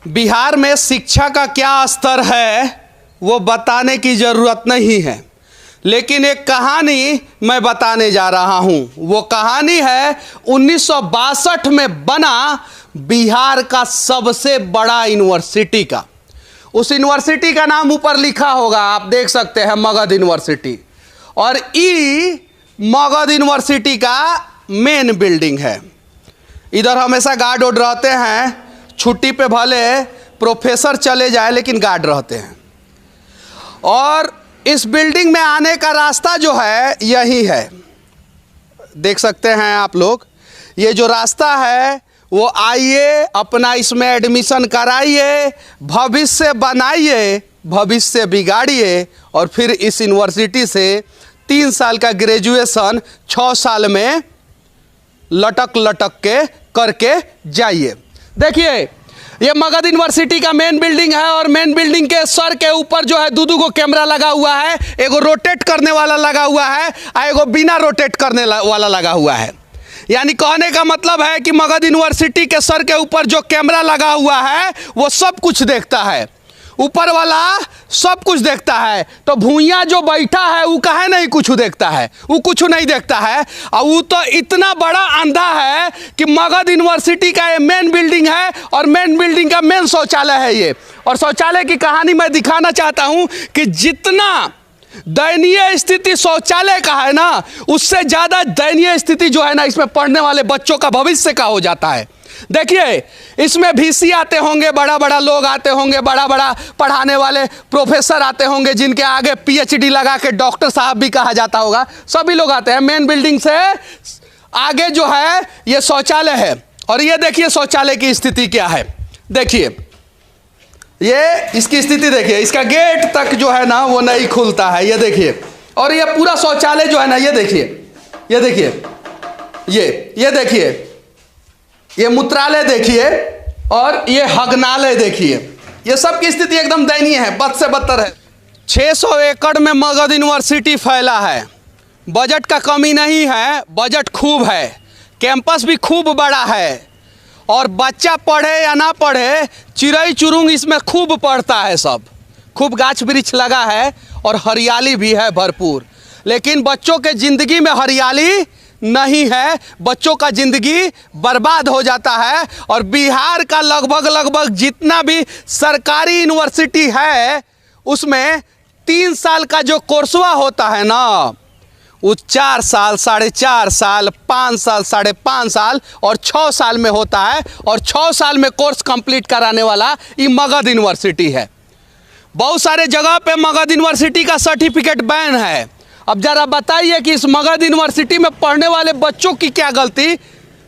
बिहार में शिक्षा का क्या स्तर है वो बताने की ज़रूरत नहीं है, लेकिन एक कहानी मैं बताने जा रहा हूँ। वो कहानी है 1962 में बना बिहार का सबसे बड़ा यूनिवर्सिटी का। उस यूनिवर्सिटी का नाम ऊपर लिखा होगा, आप देख सकते हैं, मगध यूनिवर्सिटी। और मगध यूनिवर्सिटी का मेन बिल्डिंग है। इधर हमेशा गार्ड वार्ड रहते हैं, छुट्टी पे भले प्रोफेसर चले जाए लेकिन गार्ड रहते हैं। और इस बिल्डिंग में आने का रास्ता जो है यही है, देख सकते हैं आप लोग। ये जो रास्ता है वो आइए, अपना इसमें एडमिशन कराइए, भविष्य बनाइए, भविष्य बिगाड़िए और फिर इस यूनिवर्सिटी से 3 साल का ग्रेजुएशन 6 साल में लटक लटक के करके जाइए। देखिए, ये मगध यूनिवर्सिटी का मेन बिल्डिंग है और मेन बिल्डिंग के सर के ऊपर जो है दो गो कैमरा लगा हुआ है। एगो रोटेट करने वाला लगा हुआ है और एगो बिना रोटेट करने वाला लगा हुआ है। यानी कहने का मतलब है कि मगध यूनिवर्सिटी के सर के ऊपर जो कैमरा लगा हुआ है वो सब कुछ देखता है, ऊपर वाला सब कुछ देखता है। तो भूइया जो बैठा है वो काहे नहीं कुछ देखता है, वो कुछ नहीं देखता है। और वो तो इतना बड़ा अंधा है कि मगध यूनिवर्सिटी का ये मेन बिल्डिंग है और मेन बिल्डिंग का मेन शौचालय है ये। और शौचालय की कहानी मैं दिखाना चाहता हूँ कि जितना दयनीय स्थिति शौचालय का है ना, उससे ज़्यादा दयनीय स्थिति जो है ना इसमें पढ़ने वाले बच्चों का भविष्य का हो जाता है। देखिए, इसमें VC आते होंगे, बड़ा बड़ा लोग आते होंगे, बड़ा बड़ा पढ़ाने वाले प्रोफेसर आते होंगे, जिनके आगे PhD लगा के डॉक्टर साहब भी कहा जाता होगा, सभी लोग आते हैं। मेन बिल्डिंग से आगे जो है ये शौचालय है। और ये देखिए शौचालय की स्थिति क्या है। देखिए, ये इसकी स्थिति देखिए, इसका गेट तक जो है ना वो नहीं खुलता है, ये देखिए। और ये पूरा शौचालय जो है ना, ये देखिए, ये देखिए, ये देखिए, ये मूत्रालय देखिए और ये हगनालय देखिए। ये सब की स्थिति एकदम दयनीय है, बद से बदतर है। 600 एकड़ में मगध यूनिवर्सिटी फैला है। बजट का कमी नहीं है, बजट खूब है, कैंपस भी खूब बड़ा है। और बच्चा पढ़े या ना पढ़े, चिड़ै चुरुंग इसमें खूब पढ़ता है। सब खूब गाछ वृक्ष लगा है और हरियाली भी है भरपूर। लेकिन बच्चों के ज़िंदगी में हरियाली नहीं है, बच्चों का ज़िंदगी बर्बाद हो जाता है। और बिहार का लगभग जितना भी सरकारी यूनिवर्सिटी है उसमें 3 साल का जो कोर्सवा होता है ना, वो 4 साल, 4.5 साल, 5 साल, 5.5 साल और 6 साल में होता है। और 6 साल में कोर्स कंप्लीट कराने वाला ये मगध यूनिवर्सिटी है। बहुत सारे जगह पे मगध यूनिवर्सिटी का सर्टिफिकेट बैन है। अब जरा बताइए कि इस मगध यूनिवर्सिटी में पढ़ने वाले बच्चों की क्या गलती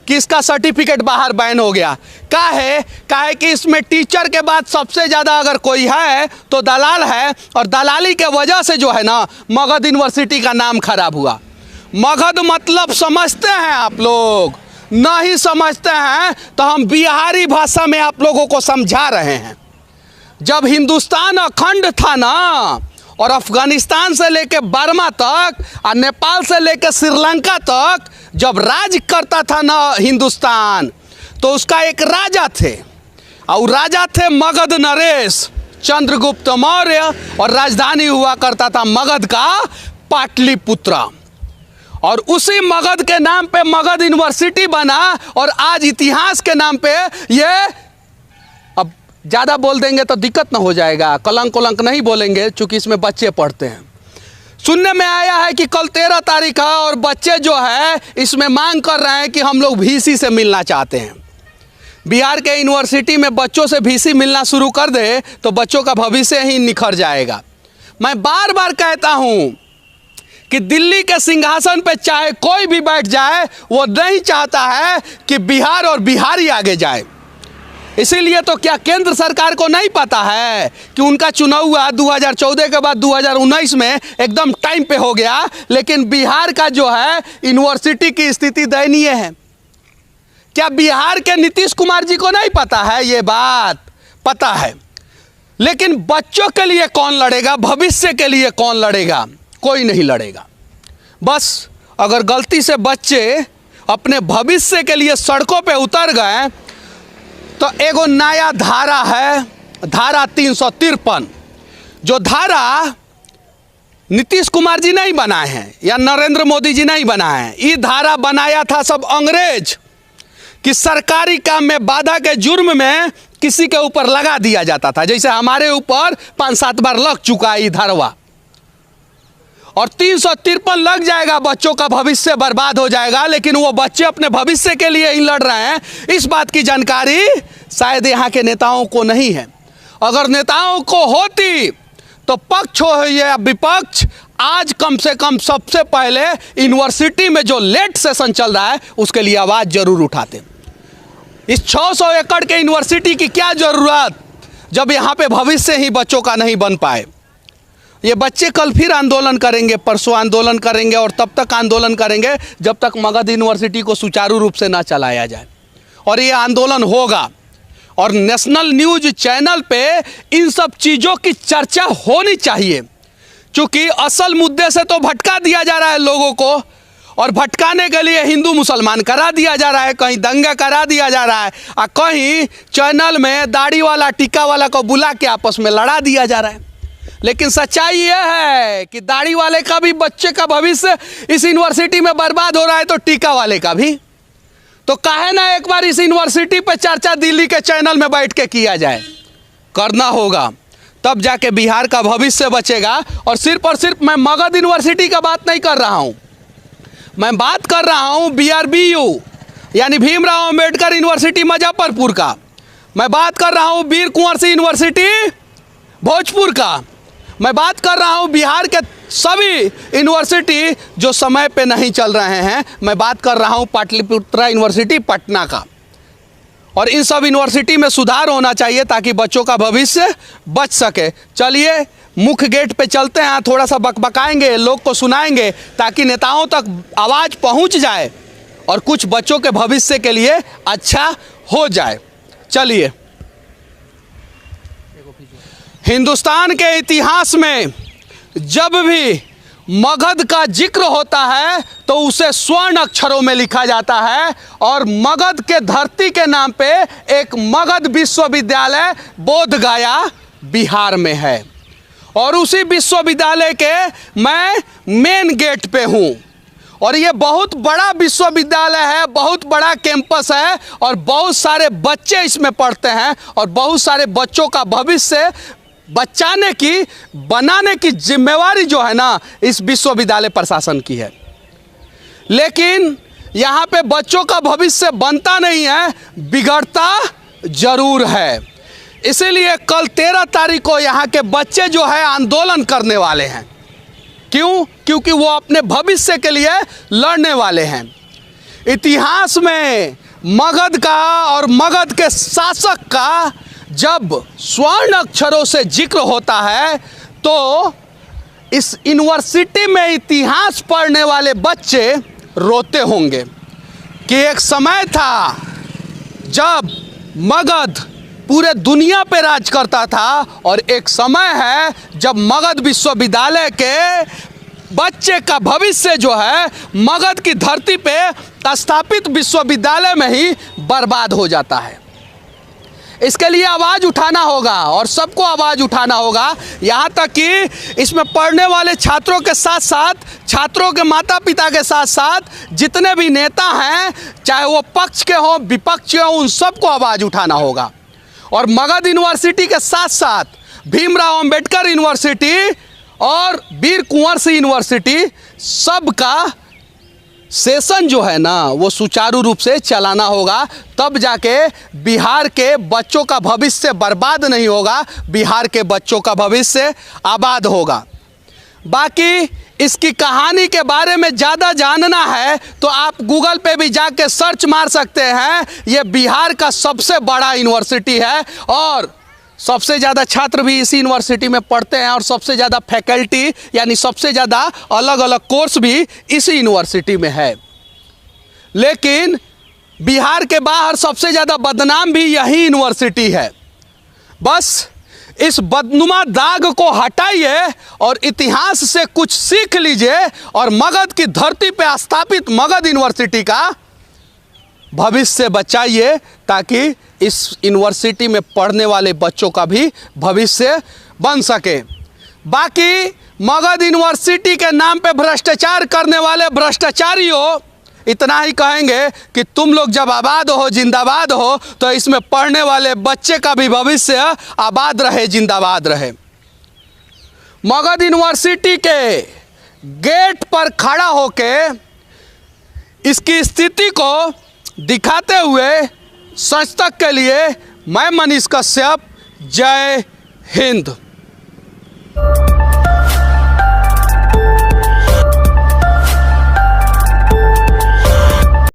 कि इसका सर्टिफिकेट बाहर बैन हो गया। काहे कि इसमें टीचर के बाद सबसे ज़्यादा अगर कोई है तो दलाल है। और दलाली के वजह से जो है ना मगध यूनिवर्सिटी का नाम खराब हुआ। मगध मतलब समझते हैं आप लोग? नहीं समझते हैं तो हम बिहारी भाषा में आप लोगों को समझा रहे हैं। जब हिंदुस्तान अखंड था ना, और अफगानिस्तान से लेके बर्मा तक और नेपाल से लेके श्रीलंका तक जब राज करता था ना हिंदुस्तान, तो उसका एक राजा थे और राजा थे मगध नरेश चंद्रगुप्त मौर्य। और राजधानी हुआ करता था मगध का पाटलिपुत्र। और उसी मगध के नाम पे मगध यूनिवर्सिटी बना। और आज इतिहास के नाम पे ये, अब ज़्यादा बोल देंगे तो दिक्कत ना हो जाएगा, कलंक नहीं बोलेंगे चूँकि इसमें बच्चे पढ़ते हैं। सुनने में आया है कि कल 13 तारीख है और बच्चे जो है इसमें मांग कर रहे हैं कि हम लोग VC से मिलना चाहते हैं। बिहार के यूनिवर्सिटी में बच्चों से VC मिलना शुरू कर दे तो बच्चों का भविष्य ही निखर जाएगा। मैं बार बार कहता हूँ कि दिल्ली के सिंहासन पे चाहे कोई भी बैठ जाए, वो नहीं चाहता है कि बिहार और बिहारी आगे जाए। इसीलिए तो क्या केंद्र सरकार को नहीं पता है कि उनका चुनाव हुआ 2014 के बाद 2019 में एकदम टाइम पे हो गया, लेकिन बिहार का जो है यूनिवर्सिटी की स्थिति दयनीय है। क्या बिहार के नीतीश कुमार जी को नहीं पता है? ये बात पता है। लेकिन बच्चों के लिए कौन लड़ेगा, भविष्य के लिए कौन लड़ेगा? कोई नहीं लड़ेगा। बस अगर गलती से बच्चे अपने भविष्य के लिए सड़कों पे उतर गए तो एगो नया धारा है, धारा 353, जो धारा नीतीश कुमार जी नहीं बनाए हैं या नरेंद्र मोदी जी नहीं बनाए हैं। ये धारा बनाया था सब अंग्रेज कि सरकारी काम में बाधा के जुर्म में किसी के ऊपर लगा दिया जाता था, जैसे हमारे ऊपर 5-7 बार लग चुका है ये धारवा। और 353 लग जाएगा, बच्चों का भविष्य बर्बाद हो जाएगा। लेकिन वो बच्चे अपने भविष्य के लिए ही लड़ रहे हैं, इस बात की जानकारी शायद यहाँ के नेताओं को नहीं है। अगर नेताओं को होती तो पक्ष हो या विपक्ष, आज कम से कम सबसे पहले यूनिवर्सिटी में जो लेट सेशन चल रहा है उसके लिए आवाज़ जरूर उठाते। इस 600 एकड़ के यूनिवर्सिटी की क्या ज़रूरत, जब यहाँ पे भविष्य ही बच्चों का नहीं बन पाए। ये बच्चे कल फिर आंदोलन करेंगे, परसों आंदोलन करेंगे और तब तक आंदोलन करेंगे जब तक मगध यूनिवर्सिटी को सुचारू रूप से ना चलाया जाए। और ये आंदोलन होगा और नेशनल न्यूज़ चैनल पे इन सब चीज़ों की चर्चा होनी चाहिए, क्योंकि असल मुद्दे से तो भटका दिया जा रहा है लोगों को, और भटकाने के लिए हिंदू मुसलमान करा दिया जा रहा है, कहीं दंगा करा दिया जा रहा है, और कहीं चैनल में दाढ़ी वाला टीका वाला को बुला के आपस में लड़ा दिया जा रहा है। लेकिन सच्चाई यह है कि दाढ़ी वाले का भी बच्चे का भविष्य इस यूनिवर्सिटी में बर्बाद हो रहा है, तो टीका वाले का भी। तो काहे ना एक बार इस यूनिवर्सिटी पे चर्चा दिल्ली के चैनल में बैठ के किया जाए। करना होगा, तब जाके बिहार का भविष्य बचेगा। और सिर्फ मैं मगध यूनिवर्सिटी का बात नहीं कर रहा हूँ, मैं बात कर रहा हूँ BRBU यानी भीमराव अंबेडकर यूनिवर्सिटी मुजफ्फरपुर का। मैं बात कर रहा हूँ वीर कुंवर सिंह यूनिवर्सिटी भोजपुर का। मैं बात कर रहा हूँ बिहार के सभी यूनिवर्सिटी जो समय पे नहीं चल रहे हैं। मैं बात कर रहा हूँ पाटलिपुत्रा यूनिवर्सिटी पटना का। और इन सब यूनिवर्सिटी में सुधार होना चाहिए ताकि बच्चों का भविष्य बच सके। चलिए मुख्य गेट पे चलते हैं, थोड़ा सा बकबकाएंगे, लोग को सुनाएंगे ताकि नेताओं तक आवाज़ पहुंच जाए और कुछ बच्चों के भविष्य के लिए अच्छा हो जाए। चलिए, हिंदुस्तान के इतिहास में जब भी मगध का जिक्र होता है तो उसे स्वर्ण अक्षरों में लिखा जाता है, और मगध के धरती के नाम पे एक मगध विश्वविद्यालय बोधगया बिहार में है। और उसी विश्वविद्यालय के मैं मेन गेट पे हूँ। और ये बहुत बड़ा विश्वविद्यालय है, बहुत बड़ा कैंपस है, और बहुत सारे बच्चे इसमें पढ़ते हैं, और बहुत सारे बच्चों का भविष्य बचाने की, बनाने की जिम्मेवारी जो है ना, इस विश्वविद्यालय प्रशासन की है। लेकिन यहाँ पे बच्चों का भविष्य बनता नहीं है, बिगड़ता जरूर है। इसीलिए कल 13 तारीख को यहाँ के बच्चे जो है आंदोलन करने वाले हैं। क्यों? क्योंकि वो अपने भविष्य के लिए लड़ने वाले हैं। इतिहास में मगध का और मगध के शासक का जब स्वर्ण अक्षरों से जिक्र होता है तो इस यूनिवर्सिटी में इतिहास पढ़ने वाले बच्चे रोते होंगे कि एक समय था जब मगध पूरे दुनिया पे राज करता था, और एक समय है जब मगध विश्वविद्यालय के बच्चे का भविष्य जो है मगध की धरती पे स्थापित विश्वविद्यालय में ही बर्बाद हो जाता है। इसके लिए आवाज़ उठाना होगा और सबको आवाज़ उठाना होगा, यहाँ तक कि इसमें पढ़ने वाले छात्रों के साथ साथ, छात्रों के माता पिता के साथ साथ जितने भी नेता हैं, चाहे वो पक्ष के हों विपक्ष के हों, उन सबको आवाज़ उठाना होगा। और मगध यूनिवर्सिटी के साथ साथ भीमराव अंबेडकर यूनिवर्सिटी और वीर कुंवर सिंह यूनिवर्सिटी, सबका सेशन जो है ना वो सुचारू रूप से चलाना होगा, तब जाके बिहार के बच्चों का भविष्य बर्बाद नहीं होगा, बिहार के बच्चों का भविष्य आबाद होगा। बाकी इसकी कहानी के बारे में ज़्यादा जानना है तो आप गूगल पे भी जाके सर्च मार सकते हैं। ये बिहार का सबसे बड़ा यूनिवर्सिटी है और सबसे ज़्यादा छात्र भी इसी यूनिवर्सिटी में पढ़ते हैं, और सबसे ज़्यादा फैकल्टी यानी सबसे ज़्यादा अलग अलग कोर्स भी इसी यूनिवर्सिटी में है। लेकिन बिहार के बाहर सबसे ज़्यादा बदनाम भी यही यूनिवर्सिटी है। बस इस बदनुमा दाग को हटाइए और इतिहास से कुछ सीख लीजिए, और मगध की धरती पर स्थापित मगध यूनिवर्सिटी का भविष्य बचाइए, ताकि इस यूनिवर्सिटी में पढ़ने वाले बच्चों का भी भविष्य बन सके। बाकी मगध यूनिवर्सिटी के नाम पे भ्रष्टाचार करने वाले भ्रष्टाचारियों, इतना ही कहेंगे कि तुम लोग जब आबाद हो, जिंदाबाद हो, तो इसमें पढ़ने वाले बच्चे का भी भविष्य आबाद रहे, जिंदाबाद रहे। मगध यूनिवर्सिटी के गेट पर खड़ा होके इसकी स्थिति को दिखाते हुए सच तक के लिए मैं मनीष कश्यप, जय हिंद।